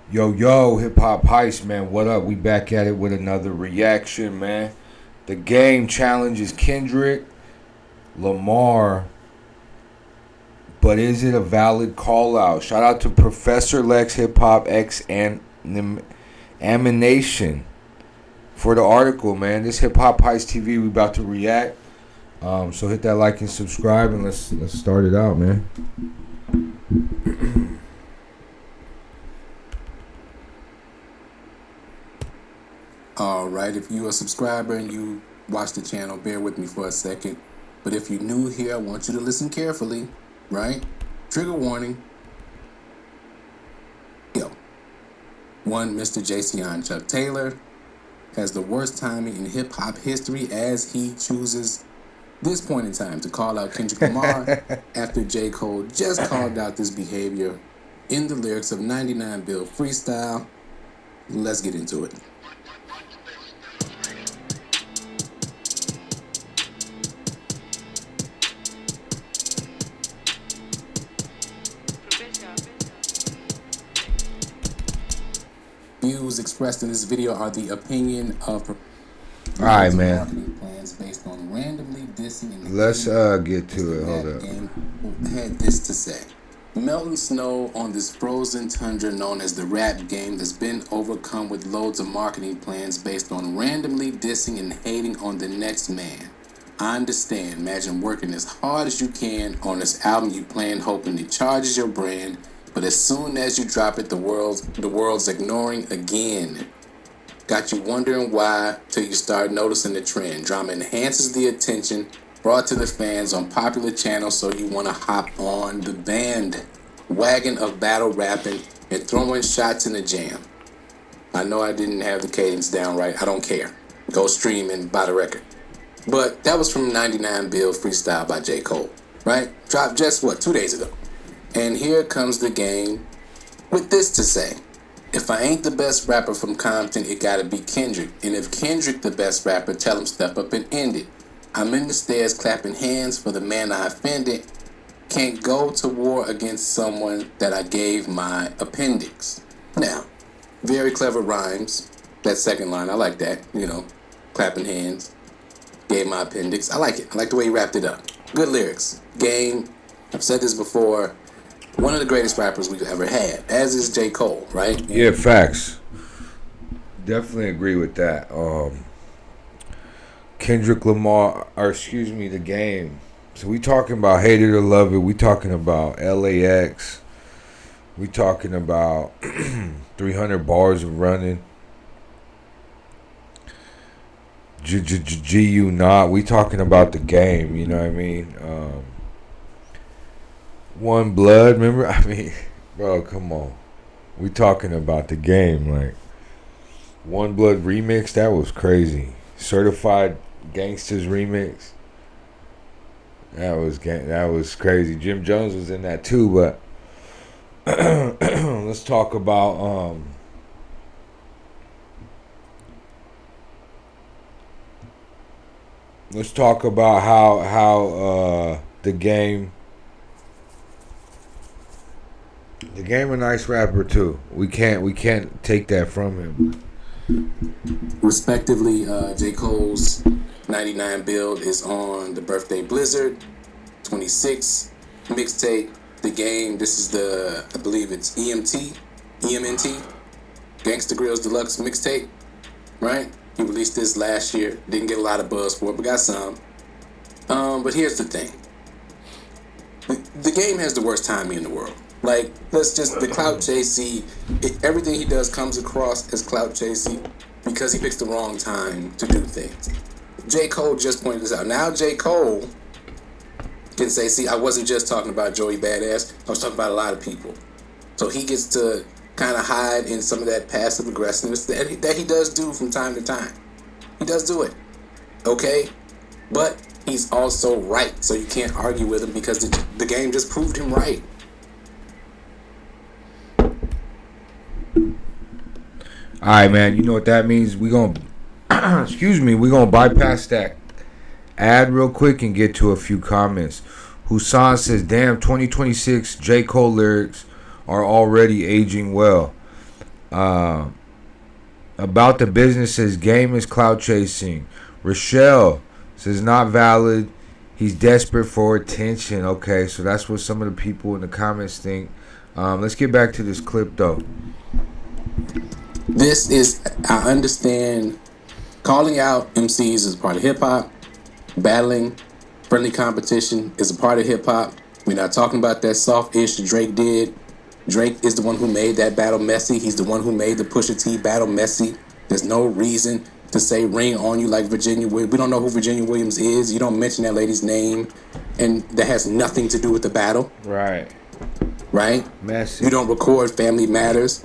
Yo, hip hop heist, man. What up? We back at it with another reaction, man. The game challenges Kendrick Lamar, but is it a valid call out? Shout out to Professor Lex Hip Hop X and Amination for the article, man. This hip hop heist TV, we about to react. So hit that like and subscribe, and let's start it out, man. Alright, if you're a subscriber and you watch the channel, bear with me for a second. But if you're new here, I want you to listen carefully, right? Trigger warning. Yo. One, Mr. Jason Chuck Taylor has the worst timing in hip-hop history as he chooses this point in time to call out Kendrick Lamar after J. Cole just called out this behavior in the lyrics of 99 Bill Freestyle. Let's get into it. Views expressed in this video are the opinion of Alright, man. marketing plans based on randomly dissing and Let's get to it. Hold up. game had this to say. Melting snow on this frozen tundra known as the rap game that's been overcome with loads of marketing plans based on randomly dissing and hating on the next man. I understand. Imagine working as hard as you can on this album you plan, hoping it charges your brand, but as soon as you drop it, the world's ignoring again. Got you wondering why till you start noticing the trend. Drama enhances the attention brought to the fans on popular channels, so you want to hop on the bandwagon of battle rapping and throwing shots in the jam. I know I didn't have the cadence down right. I don't care. Go stream and buy the record. But that was from 99 Bill Freestyle by J. Cole, right? Dropped just, 2 days ago. And here comes the game with this to say. If I ain't the best rapper from Compton, it gotta be Kendrick. And if Kendrick the best rapper, tell him step up and end it. I'm in the stairs clapping hands for the man I offended. Can't go to war against someone that I gave my appendix. Now, very clever rhymes. That second line, I like that. Clapping hands. Gave my appendix. I like it. I like the way he wrapped it up. Good lyrics. Game. I've said this before. One of the greatest rappers we've ever had, as is J. Cole, right? Yeah, facts. Definitely agree with that. Kendrick Lamar, the game. So we talking about Hate It or Love It. We talking about LAX. We talking about 300 bars of running. GU not. We talking about the game. You know what I mean? One Blood, remember? I mean, bro, come on. We talking about the game, like One Blood remix. That was crazy. Certified Gangsters remix. That was crazy. Jim Jones was in that too, but let's talk about how the game. The game a nice rapper too. We can't take that from him. Respectively, J. Cole's 99 build is on the Birthday Blizzard 26 mixtape. The game, this is I believe it's EMT, Gangsta Grillz Deluxe mixtape, right? He released this last year. Didn't get a lot of buzz for it, but got some. But here's the thing. The game has the worst timing in the world. Like, the clout chasey, everything he does comes across as clout chasey because he picks the wrong time to do things. J. Cole just pointed this out. Now J. Cole can say, see, I wasn't just talking about Joey Badass, I was talking about a lot of people. So he gets to kind of hide in some of that passive aggressiveness that he does do from time to time. He does do it, okay? But he's also right, so you can't argue with him because the game just proved him right. All right, man. You know what that means? We gonna we gonna bypass that ad real quick and get to a few comments. Husan says, "Damn, 2026 J. Cole lyrics are already aging well." About the business says game is clout chasing. Rochelle says not valid. He's desperate for attention. Okay, so that's what some of the people in the comments think. Let's get back to this clip though. This is, I understand, calling out MCs is part of hip hop. Battling, friendly competition is a part of hip hop. We're not talking about that soft-ish Drake did. Drake is the one who made that battle messy. He's the one who made the Pusha T battle messy. There's no reason to say ring on you like Virginia Williams. We don't know who Virginia Williams is. You don't mention that lady's name. And that has nothing to do with the battle. Right. Right? Messy. You don't record Family Matters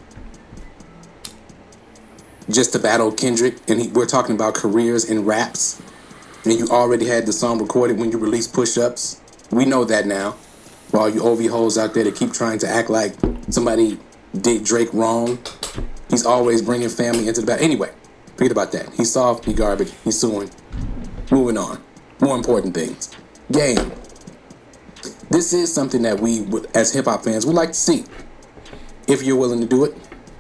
just to battle Kendrick. And we're talking about careers in raps. And you already had the song recorded when you released Push-Ups. We know that now. For all you OV hoes out there that keep trying to act like somebody did Drake wrong. He's always bringing family into the battle. Anyway, forget about that. He's soft, he's garbage, he's suing. Moving on. More important things. Game. This is something that we, as hip-hop fans, would like to see. If you're willing to do it.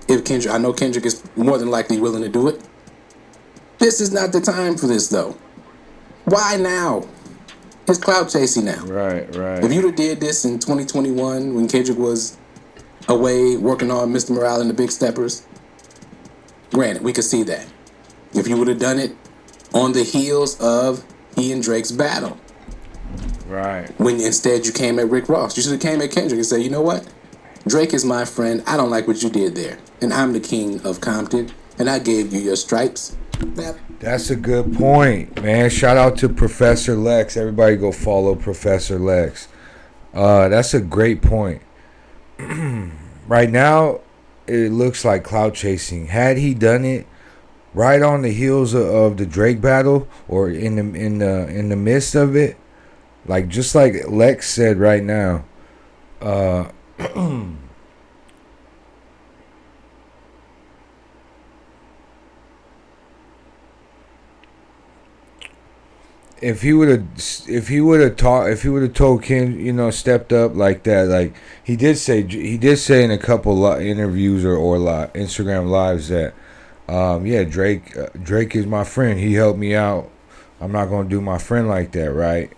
If Kendrick, I know Kendrick is more than likely willing to do it. This is not the time for this, though. Why now? It's clout chasing now. Right. If you'd have did this in 2021 when Kendrick was away working on Mr. Morale and the Big Steppers, granted, we could see that. If you would have done it on the heels of he and Drake's battle. Right. When instead you came at Rick Ross. You should have came at Kendrick and said, you know what? Drake is my friend. I don't like what you did there. And I'm the king of Compton. And I gave you your stripes. That's a good point, man. Shout out to Professor Lex. Everybody go follow Professor Lex. That's a great point. Right now, it looks like clout chasing. Had he done it right on the heels of the Drake battle, or in the midst of it, like just like Lex said right now, if he would have told Ken, stepped up like that, like he did say in a couple interviews or Instagram lives that, Drake is my friend. He helped me out. I'm not gonna do my friend like that, right?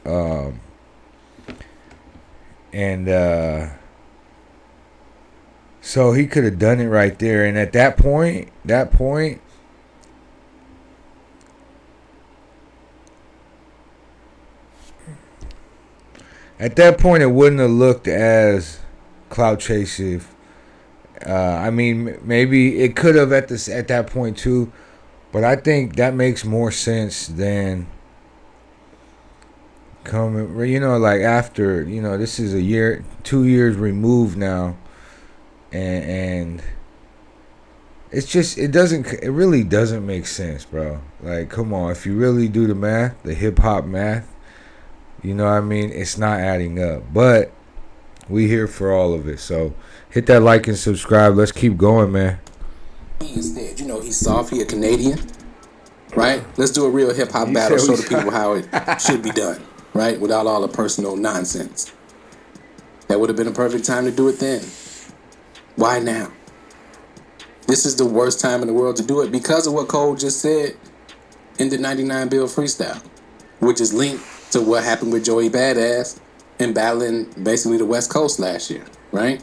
So he could have done it right there, and at that point. At that point, it wouldn't have looked as clout chasing. I mean, maybe it could have at that point too, but I think that makes more sense than coming. Like after this is 2 years removed now, and it's just it really doesn't make sense, bro. Like, come on, if you really do the math, the hip hop math. You know what I mean? It's not adding up. But we here for all of it. So hit that like and subscribe. Let's keep going, man. Instead, he's soft. He a Canadian. Right? Let's do a real hip-hop battle. Show the people how it should be done. Right? Without all the personal nonsense. That would have been a perfect time to do it then. Why now? This is the worst time in the world to do it because of what Cole just said in the 99 Bill freestyle. Which is linked to what happened with Joey Badass and battling basically the West Coast last year, right?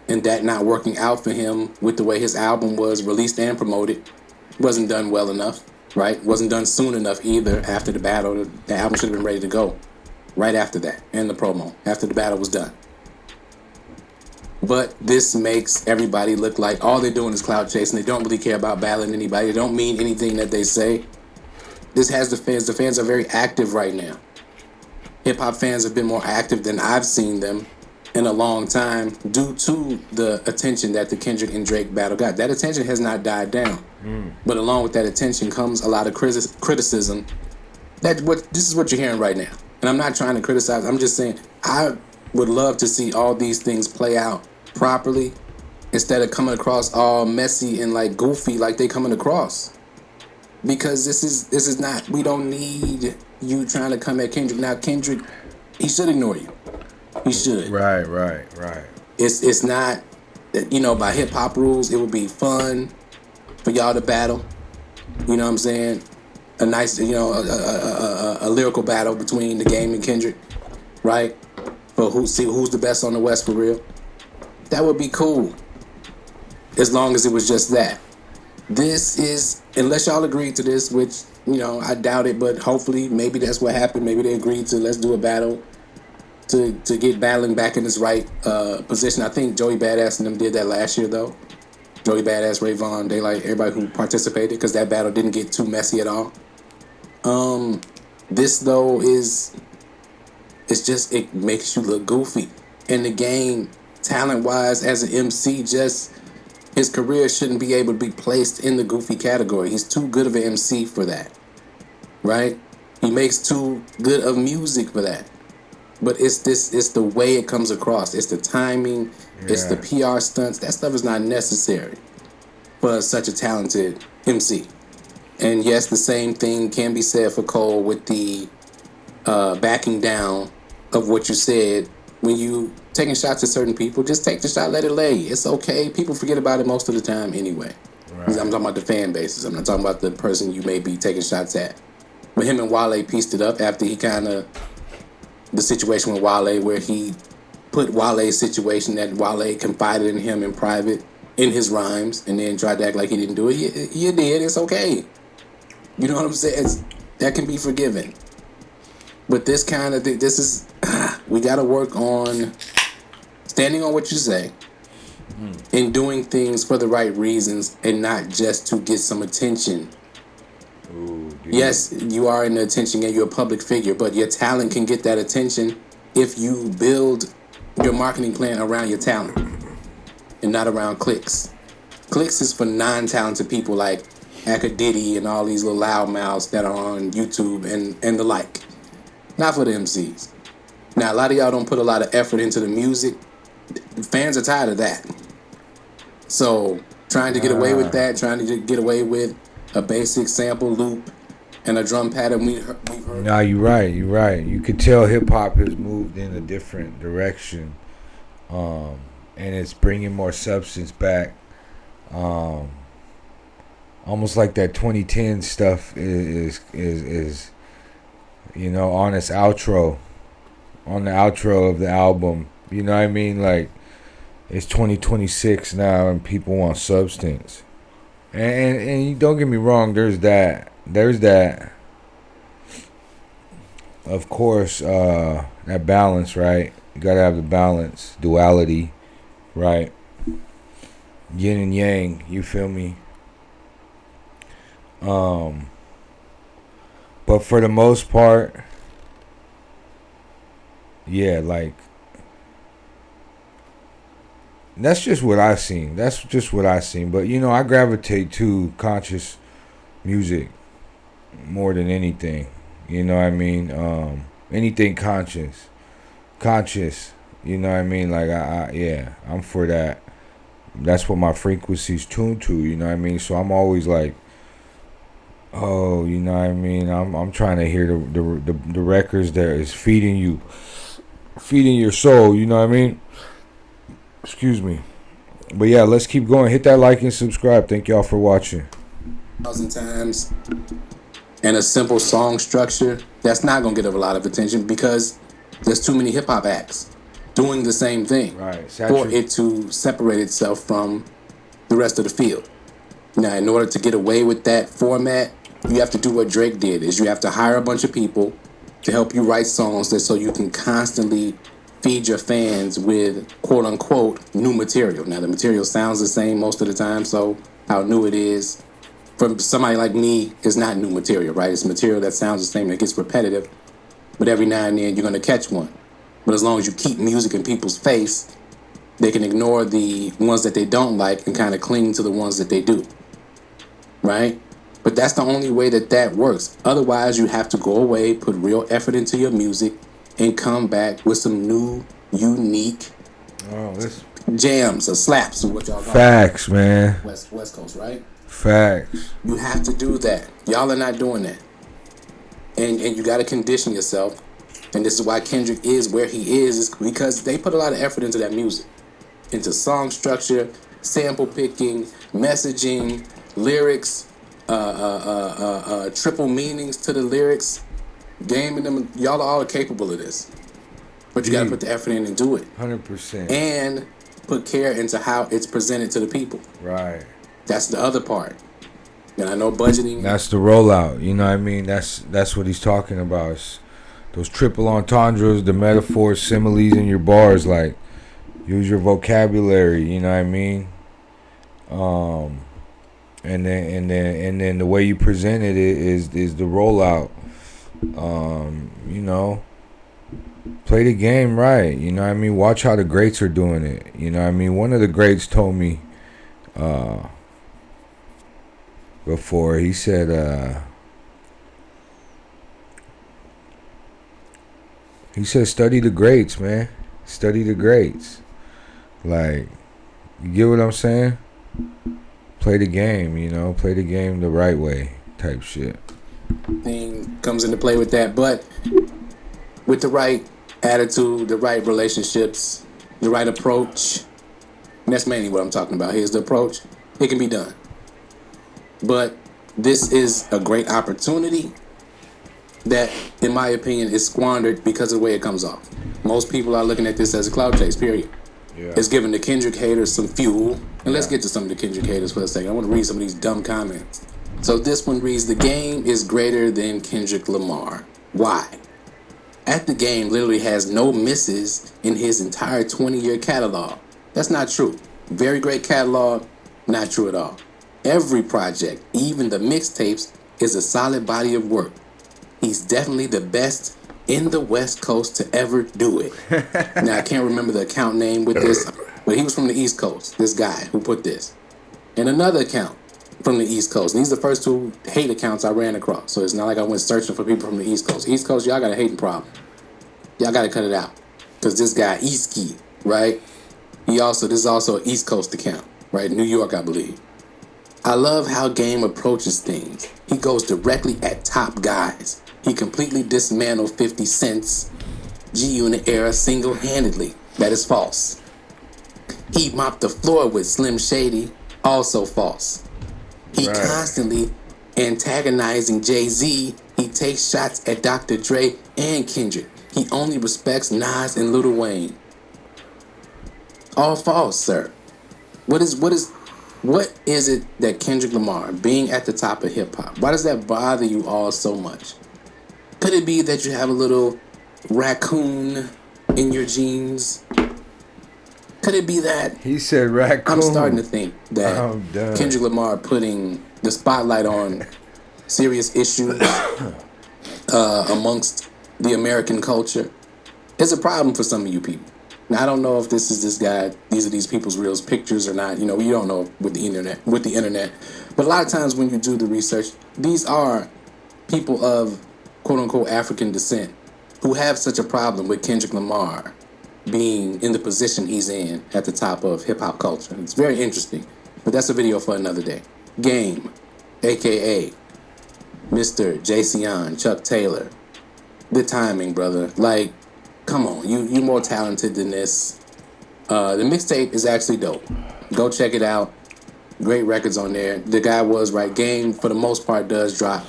And that not working out for him with the way his album was released and promoted. Wasn't done well enough, right? Wasn't done soon enough either after the battle. The album should have been ready to go right after that, and the promo, after the battle was done. But this makes everybody look like all they're doing is clout chasing. They don't really care about battling anybody. They don't mean anything that they say. This has the fans. The fans are very active right now. Hip-hop fans have been more active than I've seen them in a long time due to the attention that the Kendrick and Drake battle got. That attention has not died down. But along with that attention comes a lot of criticism. This is what you're hearing right now. And I'm not trying to criticize. I'm just saying I would love to see all these things play out properly instead of coming across all messy and like goofy like they coming across. Because this is not, we don't need you trying to come at Kendrick. Now Kendrick, he should ignore you. He should. Right. It's not By hip hop rules, it would be fun for y'all to battle. You know what I'm saying? A nice, a lyrical battle between the game and Kendrick, right? For who's the best on the West for real. That would be cool, as long as it was just that. This is, unless y'all agreed to this, which I doubt it, but hopefully, maybe that's what happened. Maybe they agreed to let's do a battle to get battling back in his right position. I think Joey Badass and them did that last year though. Joey Badass, Ray Vaughn, they like everybody who participated because that battle didn't get too messy at all. This though it's just it makes you look goofy. And the game, talent wise, as an MC, just his career shouldn't be able to be placed in the goofy category. He's too good of an MC for that, right? He makes too good of music for that. But it's the way it comes across. It's the timing. It's the PR stunts. That stuff is not necessary for such a talented MC. And yes, the same thing can be said for Cole with the backing down of what you said. When you taking shots at certain people, just take the shot, let it lay. It's okay. People forget about it most of the time anyway. Right. I'm talking about the fan bases. I'm not talking about the person you may be taking shots at. But him and Wale pieced it up after he kind of, the situation with Wale where he put Wale's situation that Wale confided in him in private in his rhymes and then tried to act like he didn't do it. You did. It's okay. You know what I'm saying? That can be forgiven. But this kind of thing, we got to work on standing on what you say and doing things for the right reasons and not just to get some attention. Ooh, yes, you are in the attention and you're a public figure, but your talent can get that attention if you build your marketing plan around your talent and not around clicks. Clicks is for non-talented people like Akadiddy and all these little loudmouths that are on YouTube and the like. Not for the MCs. Now, a lot of y'all don't put a lot of effort into the music. Fans are tired of that. So, trying to get away with that, trying to get away with a basic sample loop and a drum pattern we've heard. No, you're right. You could tell hip-hop has moved in a different direction. And it's bringing more substance back. Almost like that 2010 stuff is on its outro. On the outro of the album. You know what I mean? Like, it's 2026 now and people want substance. And don't get me wrong, there's that. Of course, that balance, right? You gotta have the balance, duality, right? Yin and yang, you feel me? But for the most part, yeah, like, that's just what I seen. But, I gravitate to conscious music more than anything. You know what I mean? Anything conscious. You know what I mean? Like, I'm for that. That's what my frequency's tuned to, you know what I mean? So I'm always like, oh, you know what I mean? I'm trying to hear the records that is feeding your soul, you know what I mean? Excuse me. But yeah, let's keep going. Hit that like and subscribe. Thank y'all for watching. 1,000 times. And a simple song structure, that's not going to get a lot of attention because there's too many hip-hop acts doing the same thing. Right. For it to separate itself from the rest of the field. Now, in order to get away with that format, you have to do what Drake did, is you have to hire a bunch of people to help you write songs so you can constantly feed your fans with quote-unquote new material. Now, the material sounds the same most of the time, so how new it is from somebody like me is not new material, right? It's material that sounds the same, that gets repetitive, but every now and then you're going to catch one. But as long as you keep music in people's face, they can ignore the ones that they don't like and kind of cling to the ones that they do, right? But that's the only way that works. Otherwise, you have to go away, put real effort into your music, and come back with some new, unique jams or slaps or what y'all call Facts, man. West Coast, right? Facts. You have to do that. Y'all are not doing that. And you got to condition yourself. And this is why Kendrick is where he is because they put a lot of effort into that music. into song structure, sample picking, messaging, lyrics, triple meanings to the lyrics, gaming them. Y'all are all capable of this, but you got to Deep. put the effort in and do it, 100%. and put care into how it's presented to the people. Right. That's the other part. And I know budgeting. That's the rollout. You know what I mean? That's what he's talking about. It's those triple entendres, the metaphors, similes in your bars. Like, use your vocabulary. You know what I mean? And then the way you presented it is the rollout. You know, play the game right. You know what I mean? Watch how the greats are doing it. You know what I mean? One of the greats told me before, he said study the greats, man. Study the greats. Like, you get what I'm saying? Play the game, you know, play the game the right way type shit. Thing comes into play with that, but with the right attitude, the right relationships, the right approach, and that's mainly what I'm talking about. Here's the approach. It can be done. But this is a great opportunity that, in my opinion, is squandered because of the way it comes off. Most people are looking at this as a cloud chase, period. Yeah. It's giving the Kendrick haters some fuel. And let's Yeah. get to some of the Kendrick haters for a second. I want to read some of these dumb comments. So this one reads, the game is greater than Kendrick Lamar. Why? At the Game literally has no misses in his entire 20-year catalog. That's not true. Very great catalog, not true at all. Every project, even the mixtapes, is a solid body of work. He's definitely the best in the West Coast to ever do it. Now, I can't remember the account name with this, but he was from the East Coast, this guy who put this. And another account from the East Coast. And these are the first two hate accounts I ran across. So it's not like I went searching for people from the East Coast. East Coast, y'all got a hating problem. Y'all got to cut it out. Because this guy, Eastkey, right? This is also an East Coast account, right? New York, I believe. I love how Game approaches things. He goes directly at top guys. He completely dismantled 50 Cent's G-Unit era single-handedly. That is false. He mopped the floor with Slim Shady. Also false. He Right. constantly antagonizing Jay-Z. He takes shots at Dr. Dre and Kendrick. He only respects Nas and Lil Wayne. All false, sir. What is it that Kendrick Lamar, being at the top of hip-hop, why does that bother you all so much? Could it be that you have a little raccoon in your jeans? Could it be that? He said raccoon. I'm starting to think that I'm done. Kendrick Lamar putting the spotlight on serious issues amongst the American culture is a problem for some of you people. Now, I don't know if these are these people's real pictures or not. You know, you don't know with the internet. But a lot of times when you do the research, these are people of quote-unquote African descent who have such a problem with Kendrick Lamar being in the position he's in at the top of hip-hop culture. It's very interesting, but that's a video for another day. Game, a.k.a. Mr. Jayceon, Chuck Taylor. The timing, brother. Like, come on, you more talented than this. The mixtape is actually dope. Go check it out. Great records on there. The guy was right. Game, for the most part, does drop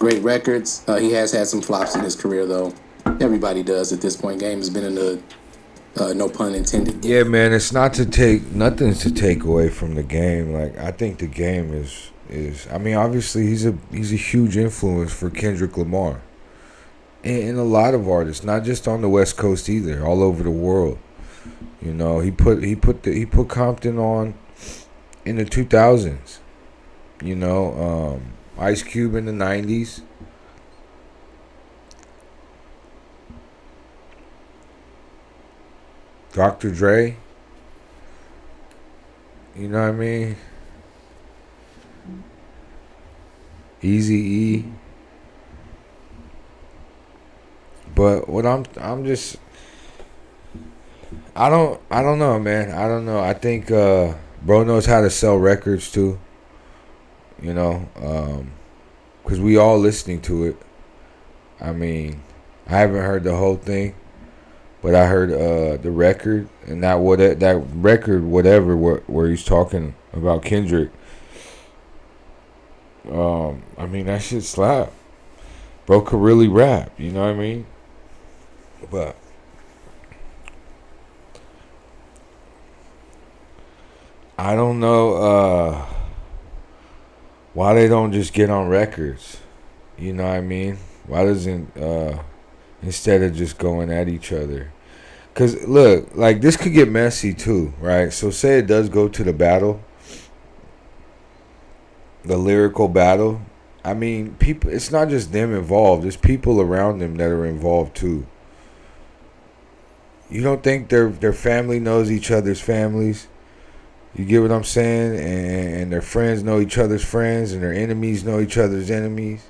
great records. He has had some flops in his career, though. Everybody does at this point. Game has been in the no pun intended. Yeah, man, it's nothing's to take away from the Game. Like, I think the Game is I mean, obviously he's a huge influence for Kendrick Lamar. And a lot of artists, not just on the West Coast either, all over the world. You know, he put Compton on in the 2000s. You know, Ice Cube in the 90s. Dr. Dre. You know what I mean? Eazy-E. But what I don't know, man. I don't know. I think bro knows how to sell records too. You know, because we all listening to it. I mean, I haven't heard the whole thing, But I heard the record, and that record, whatever, where he's talking about Kendrick. I mean, that shit slap. Bro could really rap, you know what I mean? But I don't know why they don't just get on records. You know what I mean? Why doesn't instead of just going at each other? Cause look, like this could get messy too, right? So say it does go to the battle, the lyrical battle. I mean, people. It's not just them involved. There's people around them that are involved too. You don't think their family knows each other's families? You get what I'm saying? And their friends know each other's friends, and their enemies know each other's enemies.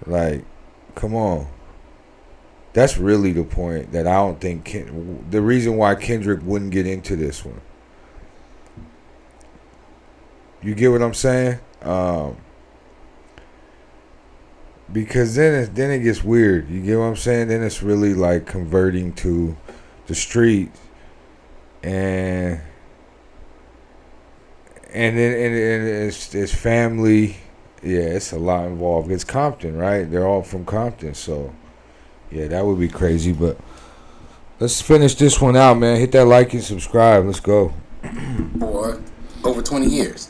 Like, come on. That's really the point that I don't think the reason why Kendrick wouldn't get into this one. You get what I'm saying? Because then it gets weird. You get what I'm saying? Then it's really like converting to the streets, and then it's family. Yeah, it's a lot involved. It's Compton, right? They're all from Compton, so yeah, that would be crazy. But let's finish this one out, man. Hit that like and subscribe. Let's go. For over 20 years.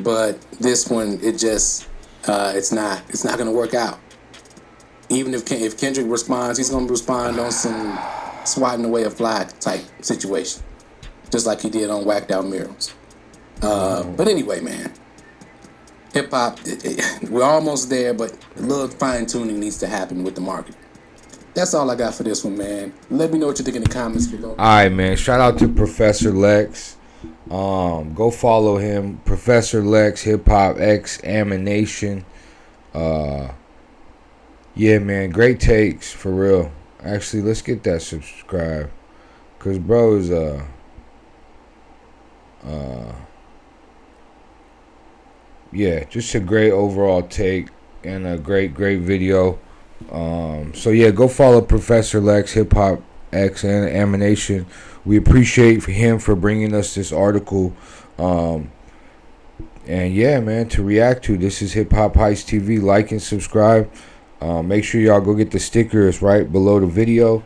But this one, it's not going to work out. Even if Kendrick responds, he's going to respond on some swatting away a fly type situation, just like he did on Whacked Out Murals. But anyway, man, hip hop, we're almost there, but a little fine tuning needs to happen with the market. That's all I got for this one, man. Let me know what you think in the comments below. All right, man. Shout out to Professor Lex. Go follow him, Professor Lex, Hip Hop X Amination. Yeah, man, great takes for real. Actually, let's get that subscribe, cause bro is yeah, just a great overall take and a great video. So yeah, go follow Professor Lex, Hip Hop X and Amination. We appreciate him for bringing us this article. And yeah, man, to react to. This is Hip Hop Heist TV. Like and subscribe. Make sure y'all go get the stickers right below the video.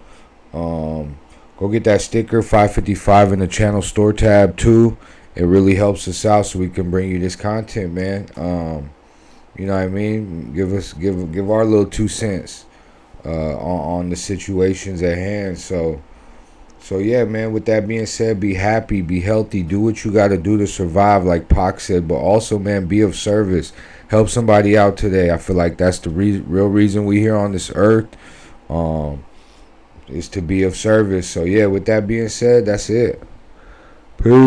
Go get that sticker, $5.55 in the channel store tab too. It really helps us out so we can bring you this content, man. You know what I mean? Give our little 2 cents on the situations at hand. So yeah, man, with that being said, be happy, be healthy, do what you got to do to survive, like Pac said, but also, man, be of service. Help somebody out today. I feel like that's the real reason we here on this earth, is to be of service. So yeah, with that being said, that's it. Peace.